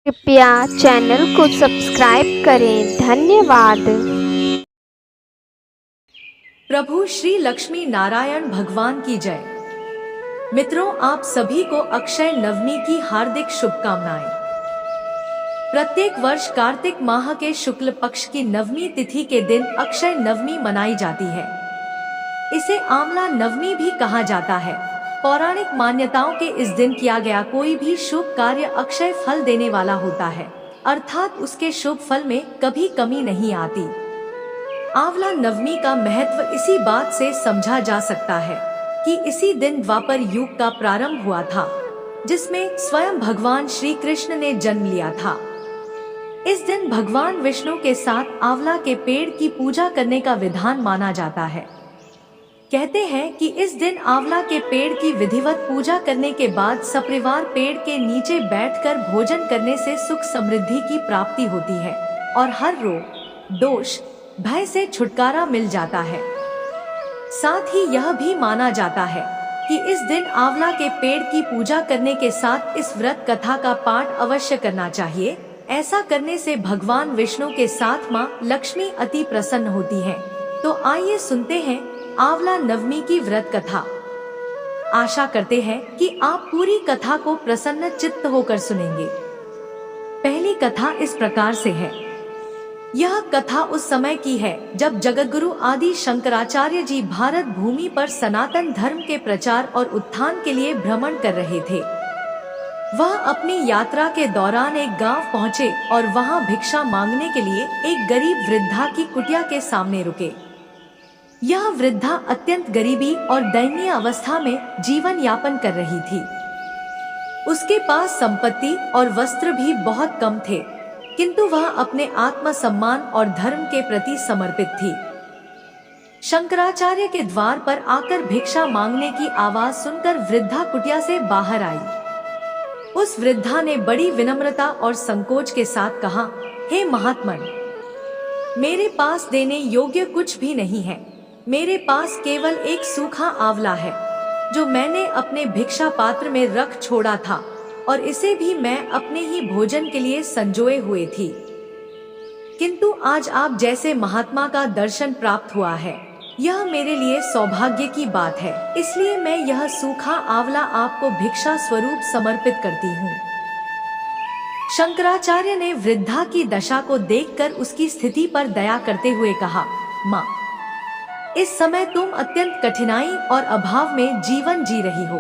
कृपया चैनल को सब्सक्राइब करें। धन्यवाद। प्रभु श्री लक्ष्मी नारायण भगवान की जय। मित्रों, आप सभी को अक्षय नवमी की हार्दिक शुभकामनाएं। प्रत्येक वर्ष कार्तिक माह के शुक्ल पक्ष की नवमी तिथि के दिन अक्षय नवमी मनाई जाती है। इसे आंवला नवमी भी कहा जाता है। पौराणिक मान्यताओं के इस दिन किया गया कोई भी शुभ कार्य अक्षय फल देने वाला होता है, अर्थात उसके शुभ फल में कभी कमी नहीं आती। आंवला नवमी का महत्व इसी बात से समझा जा सकता है कि इसी दिन द्वापर युग का प्रारंभ हुआ था, जिसमें स्वयं भगवान श्री कृष्ण ने जन्म लिया था। इस दिन भगवान विष्णु के साथ आंवला के पेड़ की पूजा करने का विधान माना जाता है। कहते हैं कि इस दिन आंवला के पेड़ की विधिवत पूजा करने के बाद सपरिवार पेड़ के नीचे बैठकर भोजन करने से सुख समृद्धि की प्राप्ति होती है और हर रोग, दोष, भय से छुटकारा मिल जाता है। साथ ही यह भी माना जाता है कि इस दिन आंवला के पेड़ की पूजा करने के साथ इस व्रत कथा का पाठ अवश्य करना चाहिए। ऐसा करने से भगवान विष्णु के साथ माँ लक्ष्मी अति प्रसन्न होती है। तो आइए सुनते हैं आंवला नवमी की व्रत कथा। आशा करते हैं कि आप पूरी कथा को प्रसन्न चित्त होकर सुनेंगे। पहली कथा इस प्रकार से है। यह कथा उस समय की है जब जगतगुरु आदि शंकराचार्य जी भारत भूमि पर सनातन धर्म के प्रचार और उत्थान के लिए भ्रमण कर रहे थे। वह अपनी यात्रा के दौरान एक गांव पहुंचे और वहां भिक्षा मांगने के लिए एक गरीब वृद्धा की कुटिया के सामने रुके। यह वृद्धा अत्यंत गरीबी और दयनीय अवस्था में जीवन यापन कर रही थी। उसके पास संपत्ति और वस्त्र भी बहुत कम थे, किंतु वह अपने आत्मसम्मान और धर्म के प्रति समर्पित थी। शंकराचार्य के द्वार पर आकर भिक्षा मांगने की आवाज सुनकर वृद्धा कुटिया से बाहर आई। उस वृद्धा ने बड़ी विनम्रता और संकोच के साथ कहा, हे महात्मन, मेरे पास देने योग्य कुछ भी नहीं है। मेरे पास केवल एक सूखा आंवला है जो मैंने अपने भिक्षा पात्र में रख छोड़ा था और इसे भी मैं अपने ही भोजन के लिए संजोए हुए थी। किंतु आज आप जैसे महात्मा का दर्शन प्राप्त हुआ है, यह मेरे लिए सौभाग्य की बात है। इसलिए मैं यह सूखा आंवला आपको भिक्षा स्वरूप समर्पित करती हूँ। शंकराचार्य ने वृद्धा की दशा को देखकर उसकी स्थिति पर दया करते हुए कहा, माँ, इस समय तुम अत्यंत कठिनाई और अभाव में जीवन जी रही हो,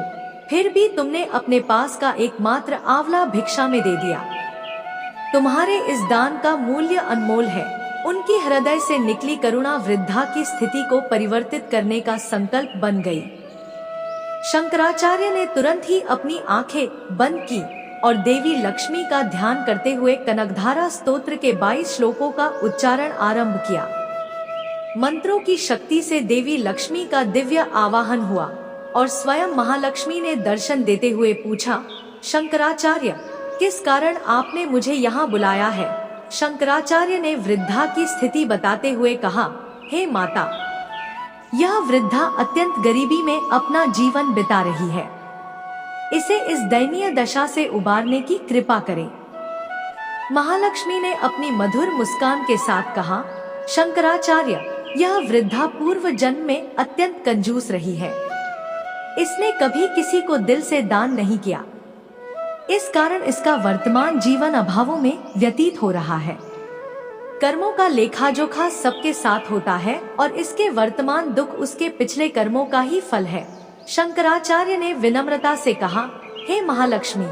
फिर भी तुमने अपने पास का एकमात्र आंवला भिक्षा में दे दिया। तुम्हारे इस दान का मूल्य अनमोल है। उनकी हृदय से निकली करुणा वृद्धा की स्थिति को परिवर्तित करने का संकल्प बन गई। शंकराचार्य ने तुरंत ही अपनी आंखें बंद की और देवी लक्ष्मी का ध्यान करते हुए कनकधारा स्तोत्र के 22 श्लोकों का उच्चारण आरंभ किया। मंत्रों की शक्ति से देवी लक्ष्मी का दिव्य आवाहन हुआ और स्वयं महालक्ष्मी ने दर्शन देते हुए पूछा, शंकराचार्य, किस कारण आपने मुझे यहाँ बुलाया है? शंकराचार्य ने वृद्धा की स्थिति बताते हुए कहा, हे माता, यह वृद्धा अत्यंत गरीबी में अपना जीवन बिता रही है। इसे इस दयनीय दशा से उबारने की कृपा करें। महालक्ष्मी ने अपनी मधुर मुस्कान के साथ कहा, शंकराचार्य, यह वृद्धा पूर्व जन्म में अत्यंत कंजूस रही है। इसने कभी किसी को दिल से दान नहीं किया। इस कारण इसका वर्तमान जीवन अभावों में व्यतीत हो रहा है। कर्मों का लेखा जोखा सबके साथ होता है और इसके वर्तमान दुख उसके पिछले कर्मों का ही फल है। शंकराचार्य ने विनम्रता से कहा, हे महालक्ष्मी,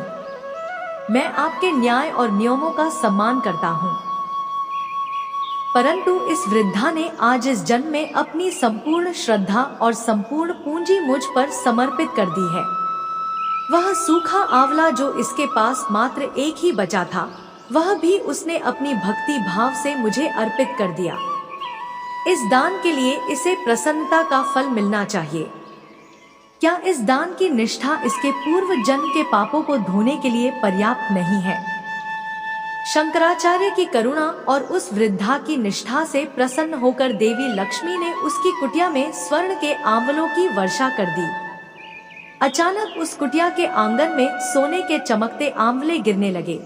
मैं आपके न्याय और नियमों का सम्मान करता हूँ, परंतु इस वृद्धा ने आज इस जन्म में अपनी संपूर्ण श्रद्धा और संपूर्ण पूंजी मुझ पर समर्पित कर दी है। वह सूखा आंवला जो इसके पास मात्र एक ही बचा था, वह भी उसने अपनी भक्ति भाव से मुझे अर्पित कर दिया। इस दान के लिए इसे प्रसन्नता का फल मिलना चाहिए। क्या इस दान की निष्ठा इसके पूर्व जन्म के पापों को धोने के लिए पर्याप्त नहीं है? शंकराचार्य की करुणा और उस वृद्धा की निष्ठा से प्रसन्न होकर देवी लक्ष्मी ने उसकी कुटिया में स्वर्ण के आंवलों की वर्षा कर दी। अचानक उस कुटिया के आंगन में सोने के चमकते आंवले गिरने लगे।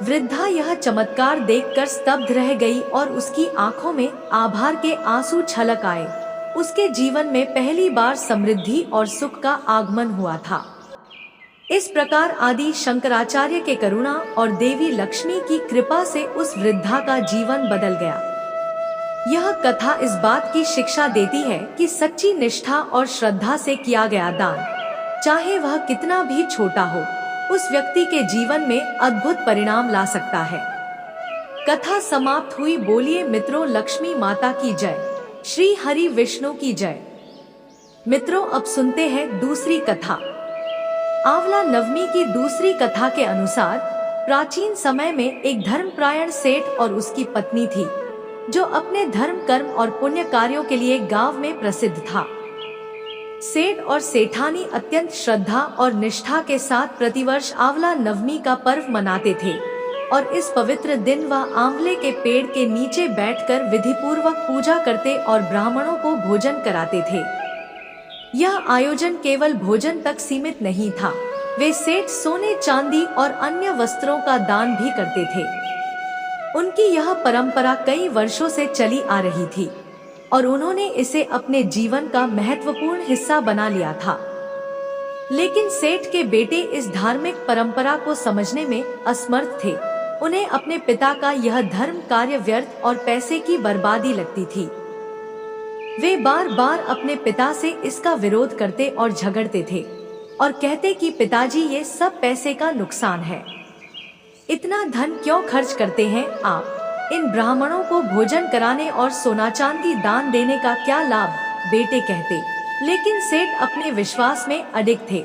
वृद्धा यह चमत्कार देखकर स्तब्ध रह गई और उसकी आंखों में आभार के आंसू छलक आए। उसके जीवन में पहली बार समृद्धि और सुख का आगमन हुआ था। इस प्रकार आदि शंकराचार्य के करुणा और देवी लक्ष्मी की कृपा से उस वृद्धा का जीवन बदल गया। यह कथा इस बात की शिक्षा देती है कि सच्ची निष्ठा और श्रद्धा से किया गया दान, चाहे वह कितना भी छोटा हो, उस व्यक्ति के जीवन में अद्भुत परिणाम ला सकता है। कथा समाप्त हुई। बोलिए मित्रों, लक्ष्मी माता की जय, श्री हरि विष्णु की जय। मित्रों, अब सुनते हैं दूसरी कथा। आंवला नवमी की दूसरी कथा के अनुसार प्राचीन समय में एक धर्मपरायण सेठ और उसकी पत्नी थी, जो अपने धर्म, कर्म और पुण्य कार्यों के लिए गांव में प्रसिद्ध था। सेठ और सेठानी अत्यंत श्रद्धा और निष्ठा के साथ प्रतिवर्ष आंवला नवमी का पर्व मनाते थे और इस पवित्र दिन वह आंवले के पेड़ के नीचे बैठकर विधिपूर्वक पूजा करते और ब्राह्मणों को भोजन कराते थे। यह आयोजन केवल भोजन तक सीमित नहीं था, वे सेठ सोने, चांदी और अन्य वस्त्रों का दान भी करते थे। उनकी यह परंपरा कई वर्षों से चली आ रही थी और उन्होंने इसे अपने जीवन का महत्वपूर्ण हिस्सा बना लिया था। लेकिन सेठ के बेटे इस धार्मिक परंपरा को समझने में असमर्थ थे। उन्हें अपने पिता का यह धर्म कार्य व्यर्थ और पैसे की बर्बादी लगती थी। वे बार बार अपने पिता से इसका विरोध करते और झगड़ते थे और कहते कि पिताजी, ये सब पैसे का नुकसान है, इतना धन क्यों खर्च करते हैं आप? इन ब्राह्मणों को भोजन कराने और सोना चांदी दान देने का क्या लाभ? बेटे कहते। लेकिन सेठ अपने विश्वास में अडिग थे।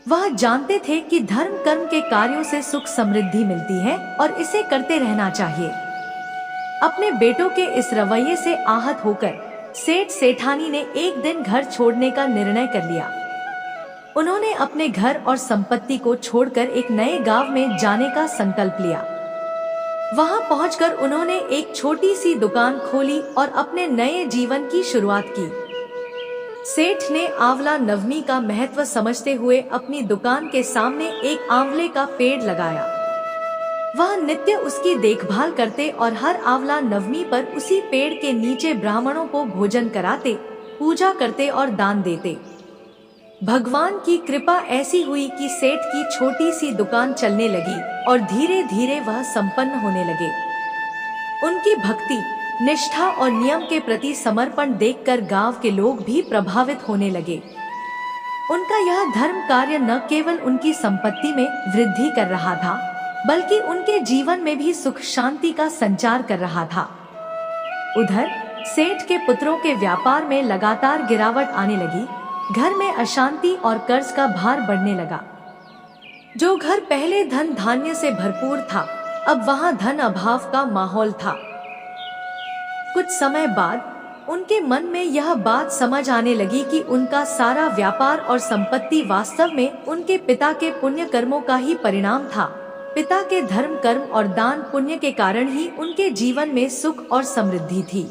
वह जानते थे कि धर्म, कर्म के कार्यों से सुख समृद्धि मिलती है और इसे करते रहना चाहिए। अपने बेटों के इस रवैये से आहत होकर सेठ सेठानी ने एक दिन घर छोड़ने का निर्णय कर लिया। उन्होंने अपने घर और संपत्ति को छोड़कर एक नए गांव में जाने का संकल्प लिया। वहां पहुंचकर उन्होंने एक छोटी सी दुकान खोली और अपने नए जीवन की शुरुआत की। सेठ ने आंवला नवमी का महत्व समझते हुए अपनी दुकान के सामने एक आंवले का पेड़ लगाया। वह नित्य उसकी देखभाल करते और हर आंवला नवमी पर उसी पेड़ के नीचे ब्राह्मणों को भोजन कराते, पूजा करते और दान देते। भगवान की कृपा ऐसी हुई कि सेठ की छोटी सी दुकान चलने लगी और धीरे धीरे वह संपन्न होने लगे। उनकी भक्ति, निष्ठा और नियम के प्रति समर्पण देखकर गांव के लोग भी प्रभावित होने लगे। उनका यह धर्म कार्य न केवल उनकी संपत्ति में वृद्धि कर रहा था, बल्कि उनके जीवन में भी सुख शांति का संचार कर रहा था। उधर सेठ के पुत्रों के व्यापार में लगातार गिरावट आने लगी। घर में अशांति और कर्ज का भार बढ़ने लगा। जो घर पहले धन धान्य से भरपूर था, अब वहां धन अभाव का माहौल था। कुछ समय बाद उनके मन में यह बात समझ आने लगी कि उनका सारा व्यापार और संपत्ति वास्तव में उनके पिता के पुण्य कर्मों का ही परिणाम था। पिता के धर्म, कर्म और दान पुण्य के कारण ही उनके जीवन में सुख और समृद्धि थी।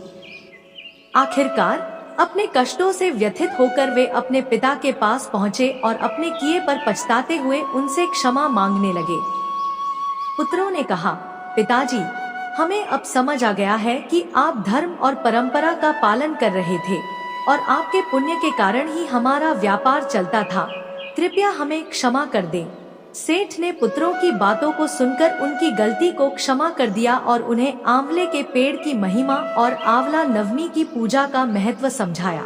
आखिरकार अपने कष्टों से व्यथित होकर वे अपने पिता के पास पहुँचे और अपने किए पर पछताते हुए उनसे क्षमा मांगने लगे। पुत्रों ने कहा, पिताजी, हमें अब समझ आ गया है कि आप धर्म और परंपरा का पालन कर रहे थे और आपके पुण्य के कारण ही हमारा व्यापार चलता था। कृपया हमें क्षमा कर दें। सेठ ने पुत्रों की बातों को सुनकर उनकी गलती को क्षमा कर दिया और उन्हें आंवले के पेड़ की महिमा और आंवला नवमी की पूजा का महत्व समझाया।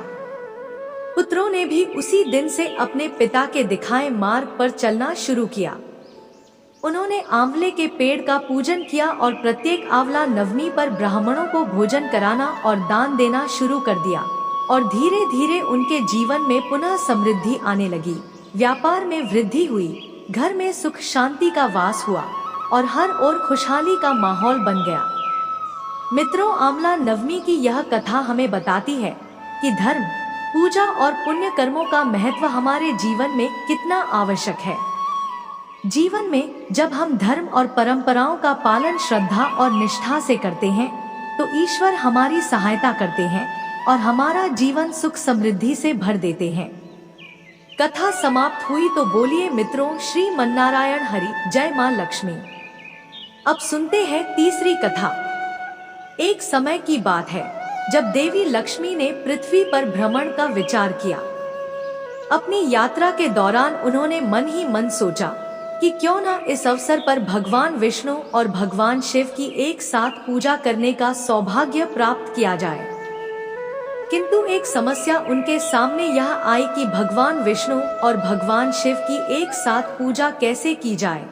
पुत्रों ने भी उसी दिन से अपने पिता के दिखाए मार्ग पर चलना शुरू किया। उन्होंने आंवले के पेड़ का पूजन किया और प्रत्येक आंवला नवमी पर ब्राह्मणों को भोजन कराना और दान देना शुरू कर दिया और धीरे धीरे उनके जीवन में पुनः समृद्धि आने लगी। व्यापार में वृद्धि हुई, घर में सुख शांति का वास हुआ और हर ओर खुशहाली का माहौल बन गया। मित्रों, आंवला नवमी की यह कथा हमें बताती है कि धर्म, पूजा और पुण्य कर्मों का महत्व हमारे जीवन में कितना आवश्यक है। जीवन में जब हम धर्म और परंपराओं का पालन श्रद्धा और निष्ठा से करते हैं, तो ईश्वर हमारी सहायता करते हैं और हमारा जीवन सुख समृद्धि से भर देते हैं। कथा समाप्त हुई तो बोलिए मित्रों, श्री मन्नारायण हरि, जय मां लक्ष्मी। अब सुनते हैं तीसरी कथा। एक समय की बात है जब देवी लक्ष्मी ने पृथ्वी पर भ्रमण का विचार किया। अपनी यात्रा के दौरान उन्होंने मन ही मन सोचा कि क्यों न इस अवसर पर भगवान विष्णु और भगवान शिव की एक साथ पूजा करने का सौभाग्य प्राप्त किया जाए। किंतु एक समस्या उनके सामने यह आई कि भगवान विष्णु और भगवान शिव की एक साथ पूजा कैसे की जाए,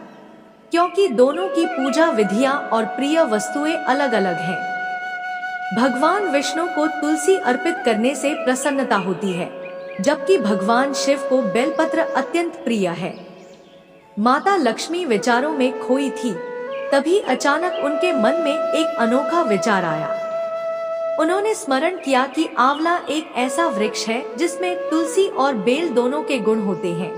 क्योंकि दोनों की पूजा विधियां और प्रिय वस्तुएं अलग अलग हैं। भगवान विष्णु को तुलसी अर्पित करने से प्रसन्नता होती है, जबकि भगवान शिव को बेलपत्र अत्यंत प्रिय है। माता लक्ष्मी विचारों में खोई थी। तभी अचानक उनके मन में एक अनोखा विचार आया। उन्होंने स्मरण किया कि आंवला एक ऐसा वृक्ष है जिसमें तुलसी और बेल दोनों के गुण होते हैं।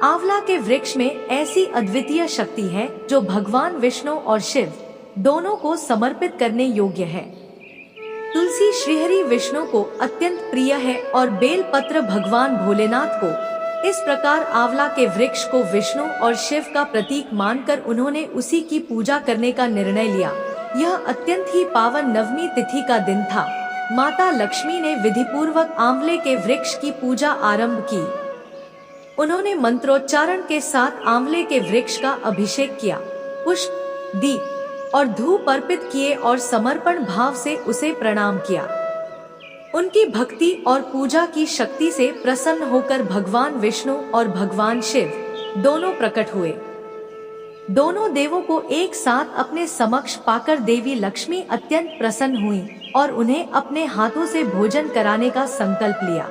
आंवला के वृक्ष में ऐसी अद्वितीय शक्ति है जो भगवान विष्णु और शिव दोनों को समर्पित करने योग्य है। तुलसी श्रीहरि विष्णु को अत्यंत प्रिय है और बेल पत्र भगवान भोलेनाथ को। इस प्रकार आंवला के वृक्ष को विष्णु और शिव का प्रतीक मानकर उन्होंने उसी की पूजा करने का निर्णय लिया। यह अत्यंत ही पावन नवमी तिथि का दिन था। माता लक्ष्मी ने विधिपूर्वक आंवले के वृक्ष की पूजा आरंभ की। उन्होंने मंत्रोच्चारण के साथ आंवले के वृक्ष का अभिषेक किया, पुष्प, दीप और धूप अर्पित किए और समर्पण भाव से उसे प्रणाम किया। उनकी भक्ति और पूजा की शक्ति से प्रसन्न होकर भगवान विष्णु और भगवान शिव दोनों प्रकट हुए। दोनों देवों को एक साथ अपने समक्ष पाकर देवी लक्ष्मी अत्यंत प्रसन्न हुई और उन्हें अपने हाथों से भोजन कराने का संकल्प लिया।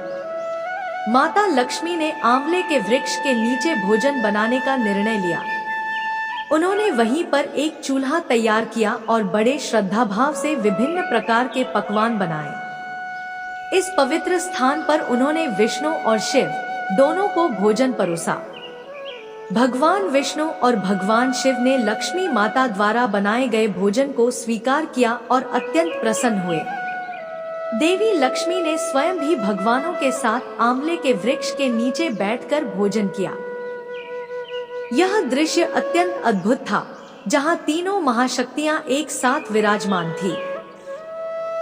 माता लक्ष्मी ने आंवले के वृक्ष के नीचे भोजन बनाने का निर्णय लिया। उन्होंने वहीं पर एक चूल्हा तैयार किया और बड़े श्रद्धा भाव से विभिन्न प्रकार के पकवान बनाए। इस पवित्र स्थान पर उन्होंने विष्णु और शिव दोनों को भोजन परोसा। भगवान विष्णु और भगवान शिव ने लक्ष्मी माता द्वारा बनाए गए भोजन को स्वीकार किया और अत्यंत प्रसन्न हुए। देवी लक्ष्मी ने स्वयं भी भगवानों के साथ आंवले के वृक्ष के नीचे बैठकर भोजन किया। यह दृश्य अत्यंत अद्भुत था, जहां तीनों महाशक्तियां एक साथ विराजमान थी।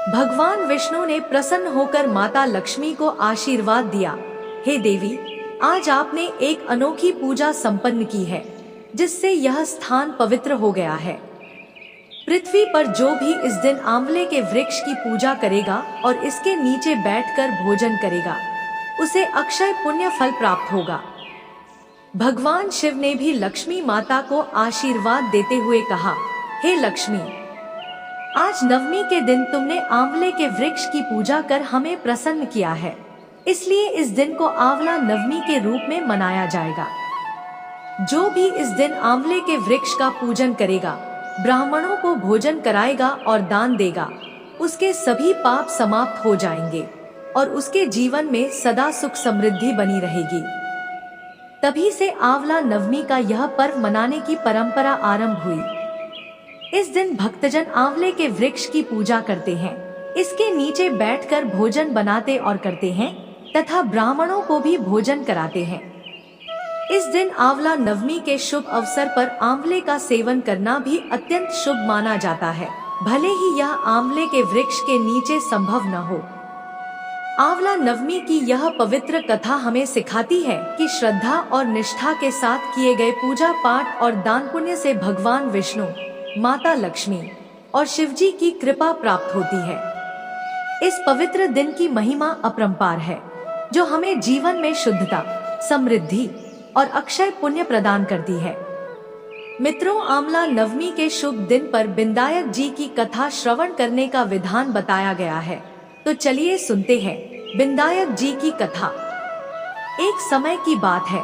भगवान विष्णु ने प्रसन्न होकर माता लक्ष्मी को आशीर्वाद दिया, हे देवी, आज आपने एक अनोखी पूजा संपन्न की है, जिससे यह स्थान पवित्र हो गया है। पृथ्वी पर जो भी इस दिन आंवले के वृक्ष की पूजा करेगा और इसके नीचे बैठकर भोजन करेगा, उसे अक्षय पुण्य फल प्राप्त होगा। भगवान शिव ने भी लक्ष्मी माता को आशीर्वाद देते हुए कहा, हे लक्ष्मी, आज नवमी के दिन तुमने आंवले के वृक्ष की पूजा कर हमें प्रसन्न किया है, इसलिए इस दिन को आंवला नवमी के रूप में मनाया जाएगा। जो भी इस दिन आंवले के वृक्ष का पूजन करेगा, ब्राह्मणों को भोजन कराएगा और दान देगा, उसके सभी पाप समाप्त हो जाएंगे और उसके जीवन में सदा सुख समृद्धि बनी रहेगी। तभी से आंवला नवमी का यह पर्व मनाने की परंपरा आरंभ हुई। इस दिन भक्तजन आंवले के वृक्ष की पूजा करते हैं, इसके नीचे बैठकर भोजन बनाते और करते हैं तथा ब्राह्मणों को भी भोजन कराते हैं। इस दिन आंवला नवमी के शुभ अवसर पर आंवले का सेवन करना भी अत्यंत शुभ माना जाता है, भले ही यह आंवले के वृक्ष के नीचे संभव न हो। आंवला नवमी की यह पवित्र कथा हमें सिखाती है कि श्रद्धा और निष्ठा के साथ किए गए पूजा पाठ और दान पुण्य से भगवान विष्णु, माता लक्ष्मी और शिवजी की कृपा प्राप्त होती है। इस पवित्र दिन की महिमा अपरंपार है, जो हमें जीवन में शुद्धता, समृद्धि और अक्षय पुण्य प्रदान करती है। मित्रों, आंवला नवमी के शुभ दिन पर बिंदायक जी की कथा श्रवण करने का विधान बताया गया है, तो चलिए सुनते हैं बिंदायक जी की कथा। एक समय की बात है,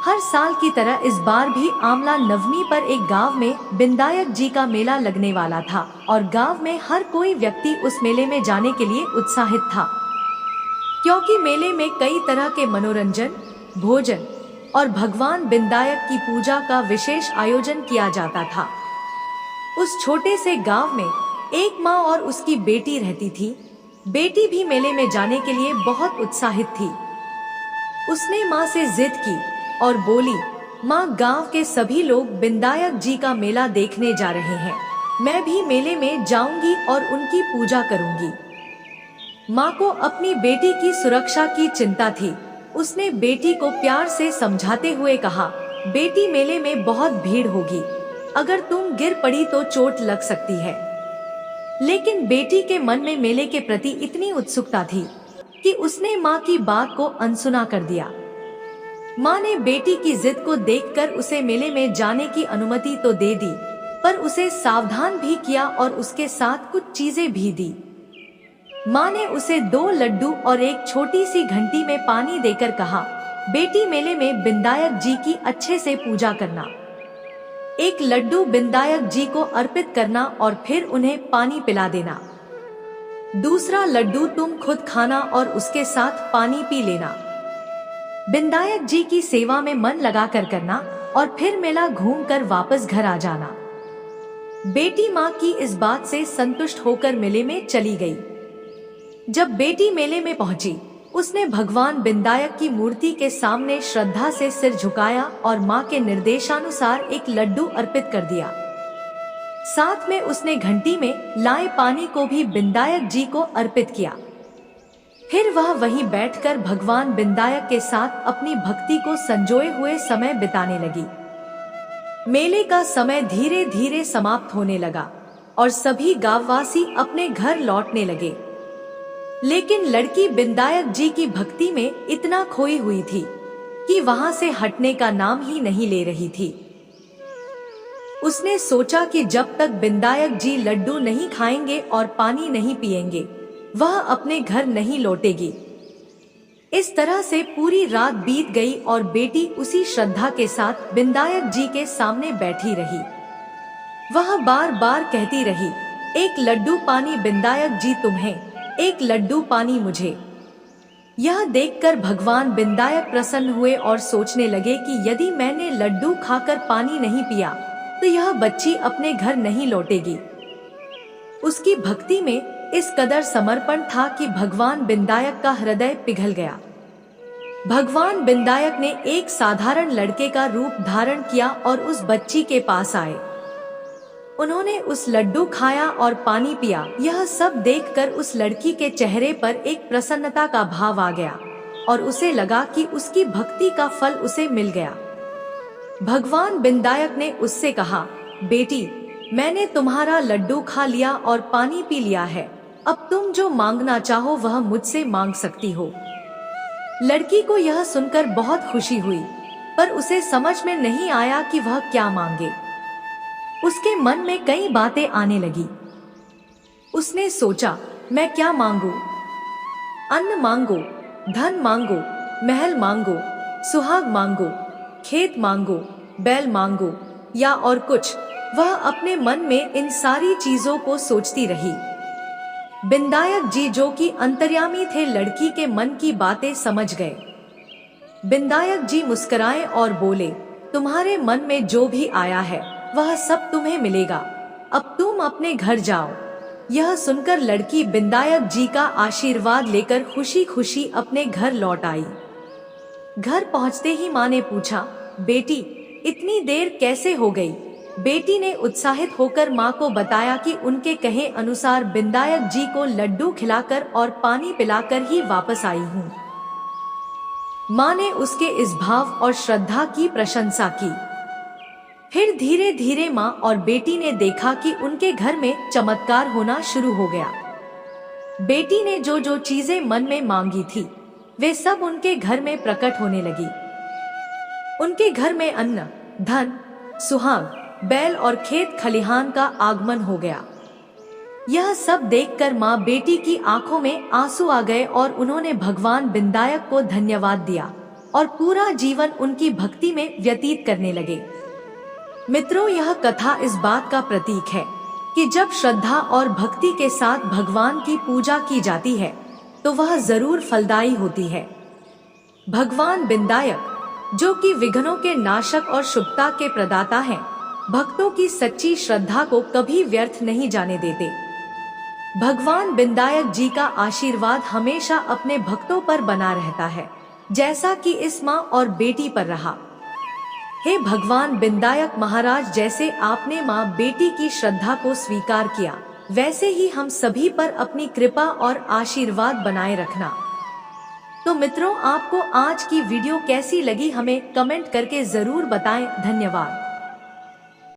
हर साल की तरह इस बार भी आंवला नवमी पर एक गांव में बिंदायक जी का मेला लगने वाला था और गांव में हर कोई व्यक्ति उस मेले में जाने के लिए उत्साहित था, क्योंकि मेले में कई तरह के मनोरंजन, भोजन और भगवान बिंदायक की पूजा का विशेष आयोजन किया जाता था। उस छोटे से गांव में एक माँ और उसकी बेटी रहती थी। बेटी भी मेले में जाने के लिए बहुत उत्साहित थी। उसने माँ से जिद की और बोली, माँ, गांव के सभी लोग बिंदायक जी का मेला देखने जा रहे हैं। मैं भी मेले में जाऊंगी और उनकी पूजा करूंगी। माँ को अपनी बेटी की सुरक्षा की चिंता थी। उसने बेटी को प्यार से समझाते हुए कहा, बेटी, मेले में बहुत भीड़ होगी, अगर तुम गिर पड़ी तो चोट लग सकती है। लेकिन बेटी के मन में मेले के प्रति इतनी उत्सुकता थी कि उसने माँ की बात को अनसुना कर दिया। माँ ने बेटी की जिद को देखकर उसे मेले में जाने की अनुमति तो दे दी, पर उसे सावधान भी किया और उसके साथ कुछ चीजें भी दी। माँ ने उसे 2 लड्डू और एक छोटी सी घंटी में पानी देकर कहा, बेटी, मेले में बिंदायक जी की अच्छे से पूजा करना। एक लड्डू बिंदायक जी को अर्पित करना और फिर उन्हें पानी पिला देना। दूसरा लड्डू तुम खुद खाना और उसके साथ पानी पी लेना। बिंदायक जी की सेवा में मन लगाकर करना और फिर मेला घूमकर वापस घर आ जाना। बेटी माँ की इस बात से संतुष्ट होकर मेले में चली गई। जब बेटी मेले में पहुंची, उसने भगवान बिंदायक की मूर्ति के सामने श्रद्धा से सिर झुकाया और माँ के निर्देशानुसार एक लड्डू अर्पित कर दिया। साथ में उसने घंटी में लाए पानी को भी बिंदायक जी को अर्पित किया। फिर वह वहीं बैठकर भगवान बिंदायक के साथ अपनी भक्ति को संजोए हुए समय बिताने लगी। मेले का समय धीरे धीरे समाप्त होने लगा और सभी गांववासी अपने घर लौटने लगे। लेकिन लड़की बिंदायक जी की भक्ति में इतना खोई हुई थी कि वहां से हटने का नाम ही नहीं ले रही थी। उसने सोचा कि जब तक बिंदायक जी लड्डू नहीं खाएंगे और पानी नहीं पिएंगे, वह अपने घर नहीं लौटेगी। इस तरह से पूरी रात बीत गई और बेटी उसी श्रद्धा के साथ बिंदायक जी के सामने बैठी रही। वह बार बार कहती रही, एक लड्डू पानी बिंदायक जी तुम्हें, एक लड्डू पानी मुझे। यह देखकर भगवान बिंदायक प्रसन्न हुए और सोचने लगे कि यदि मैंने लड्डू खाकर पानी नहीं पिया तो यह बच्ची अपने घर नहीं लौटेगी। उसकी भक्ति में इस कदर समर्पण था कि भगवान बिंदायक का हृदय पिघल गया। भगवान बिंदायक ने एक साधारण लड़के का रूप धारण किया और उस बच्ची के पास आए। उन्होंने उस लड्डू खाया और पानी पिया। यह सब देखकर उस लड़की के चेहरे पर एक प्रसन्नता का भाव आ गया और उसे लगा कि उसकी भक्ति का फल उसे मिल गया। भगवान बिंदायक ने उससे कहा, बेटी, मैंने तुम्हारा लड्डू खा लिया और पानी पी लिया है, अब तुम जो मांगना चाहो वह मुझसे मांग सकती हो। लड़की को यह सुनकर बहुत खुशी हुई, पर उसे समझ में नहीं आया कि वह क्या मांगे। उसके मन में कई बातें आने लगी। उसने सोचा, मैं क्या मांगू? अन्न मांगो, धन मांगो, महल मांगो, सुहाग मांगो, खेत मांगो, बैल मांगो या और कुछ। वह अपने मन में इन सारी चीजों को सोचती रही। बिंदायक जी, जो कि अंतर्यामी थे, लड़की के मन की बातें समझ गए। बिंदायक जी मुस्कुराए और बोले, तुम्हारे मन में जो भी आया है वह सब तुम्हें मिलेगा, अब तुम अपने घर जाओ। यह सुनकर लड़की बिंदायक जी का आशीर्वाद लेकर खुशी खुशी अपने घर लौट आई। घर पहुंचते ही माँ ने पूछा, बेटी, इतनी देर कैसे हो गई? बेटी ने उत्साहित होकर माँ को बताया कि उनके कहे अनुसार बिंदायक जी को लड्डू खिलाकर और पानी पिलाकर ही वापस आई हूँ। माँ ने उसके इस भाव और श्रद्धा की प्रशंसा की। फिर धीरे धीरे माँ और बेटी ने देखा कि उनके घर में चमत्कार होना शुरू हो गया। बेटी ने जो जो चीजें मन में मांगी थी वे सब उनके घर में प्रकट होने लगी। उनके घर में अन्न, धन, सुहाग, बैल और खेत खलिहान का आगमन हो गया। यह सब देखकर माँ बेटी की आंखों में आंसू आ गए और उन्होंने भगवान बिंदायक को धन्यवाद दिया और पूरा जीवन उनकी भक्ति में व्यतीत करने लगे। मित्रों, यह कथा इस बात का प्रतीक है कि जब श्रद्धा और भक्ति के साथ भगवान की पूजा की जाती है तो वह जरूर फलदायी होती है। भगवान बिंदायक, जो कि विघ्नों के नाशक और शुभता के प्रदाता हैं, भक्तों की सच्ची श्रद्धा को कभी व्यर्थ नहीं जाने देते। भगवान बिंदायक जी का आशीर्वाद हमेशा अपने भक्तों पर बना रहता है, जैसा कि इस माँ और बेटी पर रहा। हे भगवान विनायक महाराज, जैसे आपने माँ बेटी की श्रद्धा को स्वीकार किया, वैसे ही हम सभी पर अपनी कृपा और आशीर्वाद बनाए रखना। तो मित्रों, आपको आज की वीडियो कैसी लगी हमें कमेंट करके जरूर बताएं। धन्यवाद।